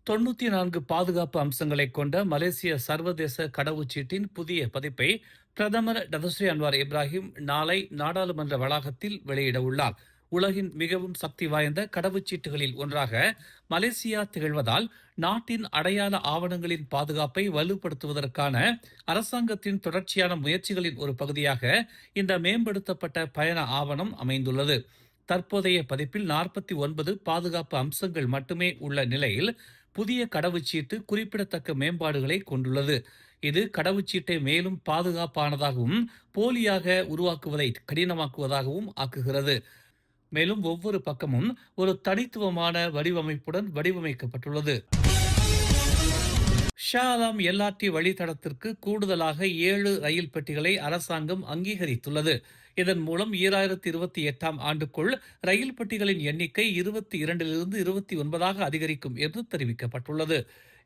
94 பாதுகாப்பு அம்சங்களைக் கொண்ட மலேசிய சர்வதேச கடவுச்சீட்டின் புதிய பதிப்பை பிரதமர் டதஸ்ரீ அன்வார் இப்ராஹிம் நாளை நாடாளுமன்ற வளாகத்தில் வெளியிட உள்ளார். உலகின் மிகவும் சக்தி வாய்ந்த கடவுச்சீட்டுகளில் ஒன்றாக மலேசியா திகழ்வதால் நாட்டின் அடையாள ஆவணங்களின் பாதுகாப்பை வலுப்படுத்துவதற்கான அரசாங்கத்தின் தொடர்ச்சியான முயற்சிகளின் ஒரு பகுதியாக இந்த மேம்படுத்தப்பட்ட பயண ஆவணம் அமைந்துள்ளது. தற்போதைய பதிப்பில் 49 பாதுகாப்பு அம்சங்கள் மட்டுமே உள்ள நிலையில் புதிய கடவுச்சீட்டு குறிப்பிடத்தக்க மேம்பாடுகளை கொண்டுள்ளது. இது கடவுச்சீட்டை மேலும் பாதுகாப்பானதாகவும் போலியாக உருவாக்குவதை கடினமாக்குவதாகவும் ஆக்குகிறது. மேலும் ஒவ்வொரு பக்கமும் ஒரு தனித்துவமான வடிவமைப்புடன் வடிவமைக்கப்பட்டுள்ளது. ஷா ஆலம் எல்ஆர்டி வழித்தடத்திற்கு கூடுதலாக 7 ரயில் பெட்டிகளை அரசாங்கம் அங்கீகரித்துள்ளது. இதன் மூலம் 2028ஆம் ஆண்டுக்குள் ரயில் பெட்டிகளின் எண்ணிக்கை 22லிருந்து 29ஆக அதிகரிக்கும் என்று தெரிவிக்கப்பட்டுள்ளது.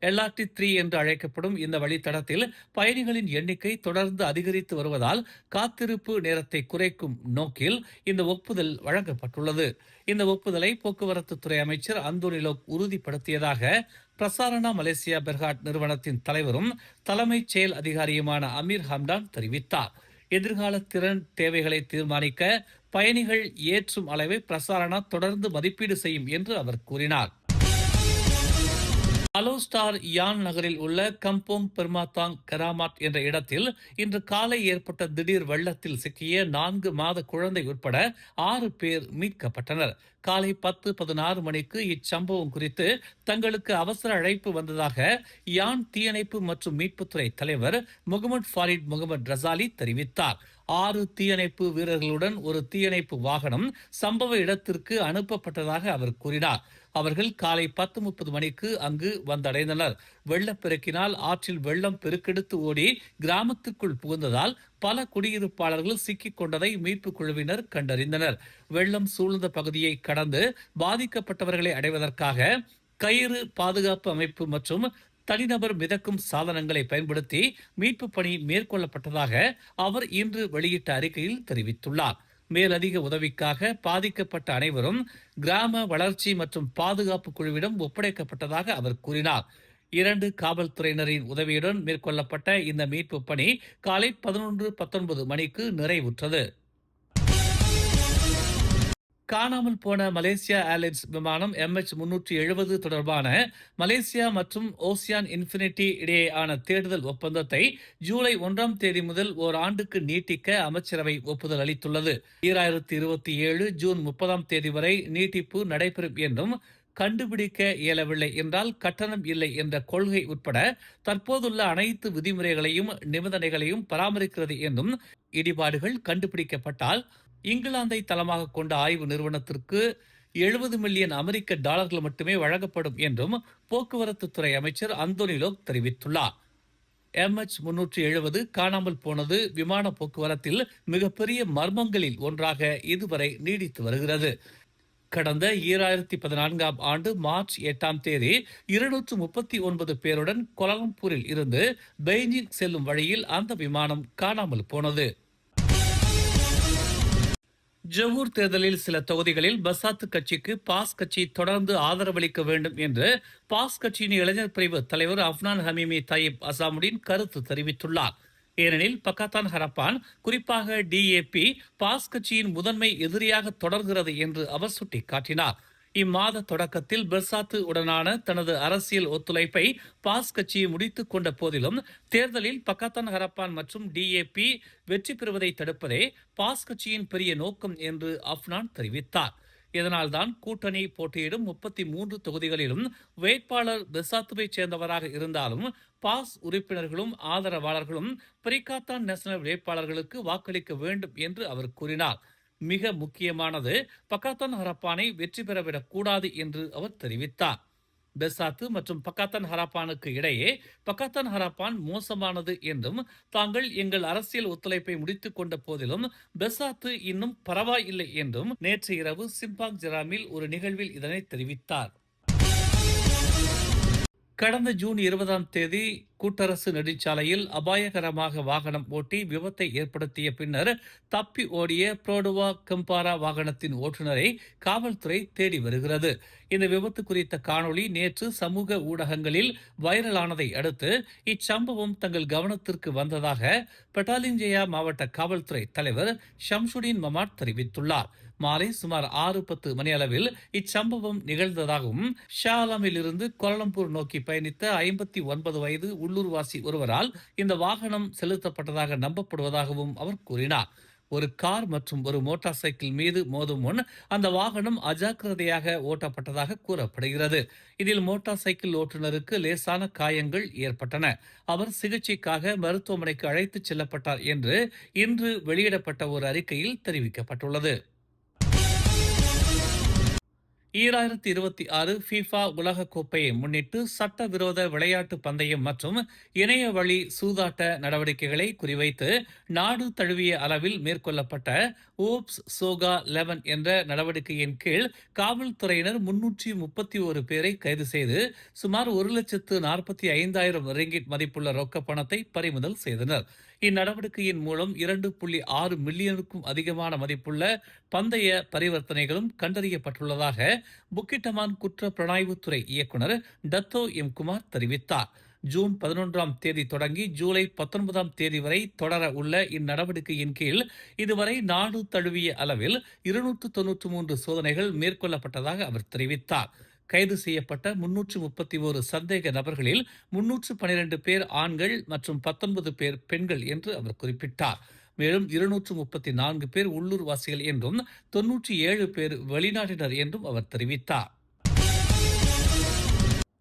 எல்ஆர்டி 3 என்று அழைக்கப்படும் இந்த வழித்தடத்தில் பயணிகளின் எண்ணிக்கை தொடர்ந்து அதிகரித்து வருவதால் காத்திருப்பு நேரத்தை குறைக்கும் நோக்கில் இந்த ஒப்புதல் வழங்கப்பட்டுள்ளது. இந்த ஒப்புதலை போக்குவரத்து துறை அமைச்சர் அந்தோனி லோக் உறுதிப்படுத்தியதாக பிரசாரணா மலேசியா பெர்ஹாட் நிறுவனத்தின் தலைவரும் தலைமைச் செயல் அதிகாரியுமான அமீர் ஹம்டான் தெரிவித்தார். எதிர்கால திறன் தேவைகளை தீர்மானிக்க பயணிகள் ஏற்றும் அளவை பிரசாரணா தொடர்ந்து மதிப்பீடு செய்யும் என்று அவர் கூறினார். அலோஸ்டார் யான் நகரில் உள்ள கம்போங் பெர்மாத்தாங் கராமாட் என்ற இடத்தில் இன்று காலை ஏற்பட்ட திடீர் வெள்ளத்தில் சிக்கிய 4 மாத குழந்தை உட்பட 6 பேர் மீட்கப்பட்டனர். காலை 10:16 மணிக்கு இச்சம்பவம் குறித்து தங்களுக்கு அவசர அழைப்பு வந்ததாக யான் தீயணைப்பு மற்றும் மீட்புத்துறை தலைவர் முகமது ஃபாரிட் முகமது ரசாலி தெரிவித்தார். 6 தீயணைப்பு வீரர்களுடன் ஒரு தீயணைப்பு வாகனம் சம்பவ இடத்திற்கு அனுப்பப்பட்டதாக அவர் கூறினார். அவர்கள் காலை 10:30 மணிக்கு அங்கு வந்தடைந்தனர். வெள்ளப்பெருக்கினால் ஆற்றில் வெள்ளம் பெருக்கெடுத்து ஓடி கிராமத்துக்குள் புகுந்ததால் பல குடியிருப்பாளர்கள் சிக்கிக் கொண்டதை மீட்புக் குழுவினர் கண்டறிந்தனர். வெள்ளம் சூழ்ந்த பகுதியை கடந்து பாதிக்கப்பட்டவர்களை அடைவதற்காக கயிறு பாதுகாப்பு அமைப்பு மற்றும் தனிநபர் மிதக்கும் சாதனங்களை பயன்படுத்தி மீட்பு பணி மேற்கொள்ளப்பட்டதாக அவர் இன்று வெளியிட்ட அறிக்கையில் தெரிவித்துள்ளார். மேலதிக உதவிக்காக பாதிக்கப்பட்ட அனைவரும் கிராம வளர்ச்சி மற்றும் பாதுகாப்பு குழுவிடம் ஒப்படைக்கப்பட்டதாக அவர் கூறினார். 2 காவல்துறையினரின் உதவியுடன் மேற்கொள்ளப்பட்ட இந்த மீட்பு பணி காலை 11:19 மணிக்கு நிறைவுற்றது. காணாமல் போன மலேசியா ஏர்லைன்ஸ் விமானம் MH370 தொடர்பான மலேசியா மற்றும் ஓசியான் இன்ஃபினிட்டி இடையேயான தேடுதல் ஒப்பந்தத்தை ஜூலை 1ஆம் தேதி முதல் ஓராண்டுக்கு நீட்டிக்க அமைச்சரவை ஒப்புதல் அளித்துள்ளது. 2027 ஜூன் 30ஆம் தேதி வரை நீட்டிப்பு நடைபெறும் என்றும், கண்டுபிடிக்க இயலவில்லை என்றால் கட்டணம் இல்லை என்ற கொள்கை உட்பட தற்போதுள்ள அனைத்து விதிமுறைகளையும் நிபந்தனைகளையும் பராமரிக்கிறது என்றும், இடிபாடுகள் கண்டுபிடிக்கப்பட்டால் இங்கிலாந்தை தளமாக கொண்ட ஆய்வு நிறுவனத்திற்கு $70 மில்லியன் மட்டுமே வழங்கப்படும் என்றும் போக்குவரத்து துறை அமைச்சர் அந்தோனி லோக் தெரிவித்துள்ளார். MH370 காணாமல் போனது விமான போக்குவரத்தில் மிகப்பெரிய மர்மங்களில் ஒன்றாக இதுவரை நீடித்து வருகிறது. கடந்த 2014ஆம் ஆண்டு மார்ச் 8ஆம் தேதி 239 பேருடன் கோலாலம்பூரில் இருந்து பெய்ஜிங் செல்லும் வழியில் அந்த விமானம் காணாமல் போனது. ஜொஹூர் தேர்தலில் சில தொகுதிகளில் பசாத்து கட்சிக்கு பாஸ் கட்சி தொடர்ந்து ஆதரவளிக்க வேண்டும் என்று பாஸ் கட்சியின் இளைஞர் பிரிவு தலைவர் அஃப்னான் ஹமீமி தயீப் அசாமுடின் கருத்து தெரிவித்துள்ளார். ஏனெனில் பக்காத்தான் ஹரப்பான், குறிப்பாக DAP பாஸ் கட்சியின் முதன்மை எதிரியாக தொடர்கிறது என்று அவர் சுட்டிக்காட்டினார். இம்மாத தொடக்கத்தில் பெர்சாத்து உடனான தனது அரசியல் ஒத்துழைப்பை பாஸ் கட்சி முடித்துக் கொண்ட போதிலும் தேர்தலில் பக்காத்தான் ஹரப்பான் மற்றும் DAP வெற்றி பெறுவதை தடுப்பதே பாஸ் கட்சியின் பெரிய நோக்கம் என்று அஃப்னான் தெரிவித்தார். இதனால்தான் கூட்டணி போட்டியிடும் 33 தொகுதிகளிலும் வேட்பாளர் பெர்சாத்துவை சேர்ந்தவராக இருந்தாலும் பாஸ் உறுப்பினர்களும் ஆதரவாளர்களும் பரிகாத்தான் நேஷனல் வேட்பாளர்களுக்கு வாக்களிக்க வேண்டும் என்று அவர் கூறினார். மிக முக்கியமானது பக்காத்தான் ஹரப்பானை வெற்றி பெறவிடக் கூடாது என்று அவர் தெரிவித்தார். பெர்சாத்து மற்றும் பக்காத்தான் ஹரப்பானுக்கு இடையே பக்காத்தான் ஹரப்பான் மோசமானது என்றும், தாங்கள் எங்கள் அரசியல் ஒத்துழைப்பை முடித்துக் கொண்ட போதிலும் பெர்சாத்து இன்னும் பரவாயில்லை என்றும் நேற்று இரவு சிம்பாங் ஜெராமில் ஒரு நிகழ்வில் இதனை தெரிவித்தார். கடந்த ஜூன் 20ஆம் தேதி கூட்டரசு நெடுஞ்சாலையில் அபாயகரமாக வாகனம் ஓட்டி விபத்தை ஏற்படுத்திய பின்னர் தப்பி ஓடிய புரோடுவா கம்பாரா வாகனத்தின் ஓட்டுநரை காவல்துறை தேடி வருகிறது. இந்த விபத்து குறித்த காணொளி நேற்று சமூக ஊடகங்களில் வைரலானதை அடுத்து இச்சம்பவம் தங்கள் கவனத்திற்கு வந்ததாக பெட்டாலிஞ்சயா மாவட்ட காவல்துறை தலைவர் ஷம்சுடீன் மமாட் தெரிவித்துள்ளார். மாலை சுமார் 6:10 மணி அளவில் இச்சம்பவம் நிகழ்ந்ததாகவும் ஷாலாமில் இருந்து கோலம்பூர் நோக்கி பயணித்த 59 வயது உள்ளூர்வாசி ஒருவரால் இந்த வாகனம் செலுத்தப்பட்டதாக நம்பப்படுவதாகவும் அவர் கூறினார். ஒரு கார் மற்றும் ஒரு மோட்டார் சைக்கிள் மீது மோதும் முன் அந்த வாகனம் அஜாக்கிரதையாக ஓட்டப்பட்டதாக கூறப்படுகிறது. இதில் மோட்டார் சைக்கிள் ஓட்டுநருக்கு லேசான காயங்கள் ஏற்பட்டன. அவர் சிகிச்சைக்காக மருத்துவமனைக்கு அழைத்துச் செல்லப்பட்டார் என்று இன்று வெளியிடப்பட்ட ஒரு அறிக்கையில் தெரிவிக்கப்பட்டுள்ளது. 2026 FIFA உலகக் கோப்பையை முன்னிட்டு சட்டவிரோத விளையாட்டு பந்தயம் மற்றும் இணைய வழி சூதாட்ட நடவடிக்கைகளை குறிவைத்து நாடு தழுவிய அளவில் மேற்கொள்ளப்பட்ட ஓப்ஸ் சோகா 11 என்ற நடவடிக்கையின் கீழ் காவல்துறையினர் 331 பேரை கைது செய்து சுமார் 1,45,000 ரிங்கிட் மதிப்புள்ள ரொக்க பணத்தை பறிமுதல் செய்தனர். இந்நடவடிக்கையின் மூலம் 2.6 மில்லியனுக்கும் அதிகமான மதிப்புள்ள பந்தய பரிவர்த்தனைகளும் கண்டறியப்பட்டுள்ளதாக புக்கிட்டமான் குற்ற புலனாய்வுத்துறை இயக்குநர் டத்தோ எம் குமார் தெரிவித்தார். ஜூன் 11ஆம் தேதி தொடங்கி ஜூலை 19ஆம் தேதி வரை தொடர உள்ள இந்நடவடிக்கையின் கீழ் இதுவரை நாடு தழுவிய அளவில் 293 சோதனைகள் மேற்கொள்ளப்பட்டதாக அவர் தெரிவித்தார். கைது செய்யப்பட்ட 331 சந்தேக நபர்களில் 312 பேர் ஆண்கள் மற்றும் 19 பேர் பெண்கள் என்று அவர் குறிப்பிட்டார். மேலும் 234 பேர் உள்ளூர்வாசிகள் என்றும் 97 பேர் வெளிநாட்டினர் என்றும் அவர் தெரிவித்தார்.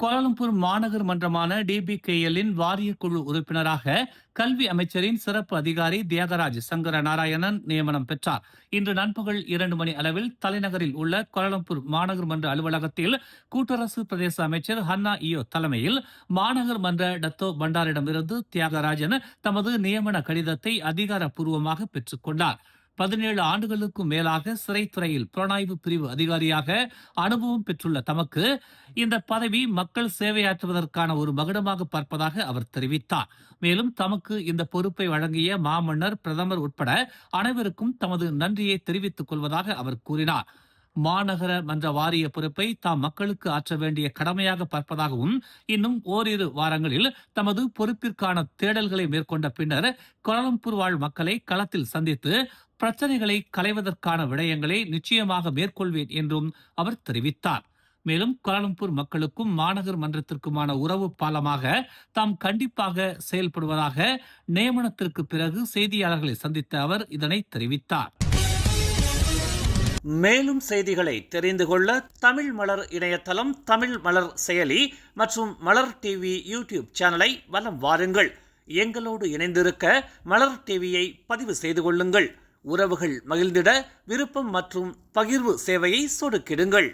கோலாலம்பூர் மாநகர் மன்றமான DBKL-இன் வாரியக்குழு உறுப்பினராக கல்வி அமைச்சரின் சிறப்பு அதிகாரி தியாகராஜ் சங்கர நாராயணன் நியமனம் பெற்றார். இன்று நண்பகல் 2 மணி அளவில் தலைநகரில் உள்ள கோலாலம்பூர் மாநகர் மன்ற அலுவலகத்தில் கூட்டரசு பிரதேச அமைச்சர் ஹன்னா இயோ தலைமையில் மாநகர் மன்ற டத்தோ பண்டாரிடமிருந்து தியாகராஜன் தமது நியமன கடிதத்தை அதிகாரப்பூர்வமாக பெற்றுக் கொண்டார். 17 ஆண்டுகளுக்கும் மேலாக சிறைத்துறையில் புலனாய்வு பிரிவு அதிகாரியாக அனுபவம் பெற்றுள்ள தமக்கு இந்த பதவி மக்கள் சேவையாற்றுவதற்கான ஒரு மகுடமாக பார்ப்பதாக அவர் தெரிவித்தார். மேலும் தமக்கு இந்த பொறுப்பை வழங்கிய மாமன்னர், பிரதமர் உட்பட அனைவருக்கும் தமது நன்றியை தெரிவித்துக் கொள்வதாக அவர் கூறினார். மாநகர மன்ற வாரிய பொறுப்பை தாம் மக்களுக்கு ஆற்ற வேண்டிய கடமையாக பார்ப்பதாகவும் இன்னும் ஓரிரு வாரங்களில் தமது பொறுப்பிற்கான தேடல்களை மேற்கொண்ட பின்னர் கோலாலம்பூர் வாழ் மக்களை களத்தில் சந்தித்து பிரச்சனைகளை களைவதற்கான விடயங்களை நிச்சயமாக மேற்கொள்வேன் என்றும் அவர் தெரிவித்தார். மேலும் கோலாலம்பூர் மக்களுக்கும் மாநகர் மன்றத்திற்குமான உறவு பாலமாக தாம் கண்டிப்பாக செயல்படுவதாக நியமனத்திற்கு பிறகு செய்தியாளர்களை சந்தித்த அவர் இதனை தெரிவித்தார். மேலும் செய்திகளை தெரிந்து கொள்ள தமிழ் மலர் இணையதளம், தமிழ் மலர் செயலி மற்றும் மலர் டிவி யூடியூப் சேனலை வலம் வாருங்கள். எங்களோடு இணைந்திருக்க மலர் டிவியை பதிவு செய்து கொள்ளுங்கள். உறவுகள் மகிழ்ந்திட விருப்பம் மற்றும் பகிர்வு சேவையை சொடுக்கிடுங்கள்.